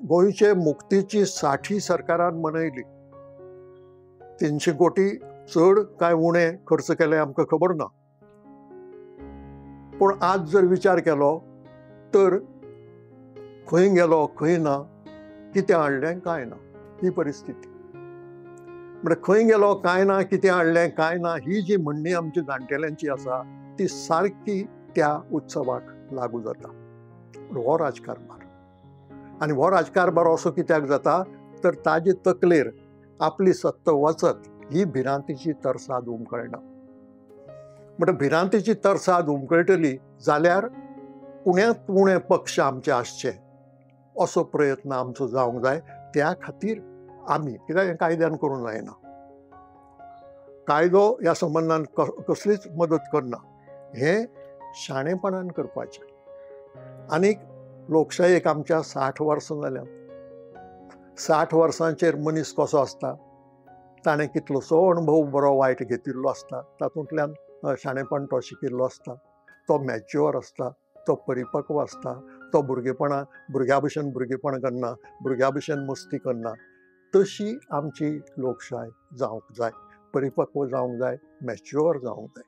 गोंयचे मुक्तीची 60 सरकारान मनयली. 300 कोटी चड काय उणे खर्च केले आमकां खबर ना. पूण आज जर विचार केलो तर खंय गेलो खंय ना, कितें हाडलें काय ना, ही परिस्थिती. म्हणजे खंय गेलो काय ना, कितें हाडलें काय ना, ही जी म्हणणी आमची जाणटेल्यांची आसा ती सारकी त्या उत्सवाक लागू जाता. हो राजकारभार. आनी हो राजकारभार असो कित्याक जाता तर ताजे तकलेर आपली सत्ता वचत ही भिरांतीची तरसाद उमकळना. म्हणजे भिरांतीची तरसाद उमकळटली जाल्यार उण्यांत उणे पक्ष आमचे आसचे असो प्रयत्न आमचो जावंक जाय. त्या खातीर आमी कित्याक हें कायद्यान करूंक जायना. कायदो ह्या संबंदान कसलीच मदत करना. हें शाणेपणान करपाचें. आनीक लोकशायेक आमच्या 60 वर्सां जाल्यात. 60 वर्सांचेर मनीस कसो आसता, ताणें कितलोसो अणभव बरो वायट घेतिल्लो आसता, तातूंतल्यान शाणेपण तो शिकिल्लो आसता, तो मॅच्युअर आसता, तो परिपक्व आसता, तो भुरग्या भशेन भुरगेपण करना, भुरग्या भशेन मस्ती करना. तशी आमची लोकशाय जावंक जाय, परिपक्व जावंक जाय, मॅच्युअर जावंक जाय.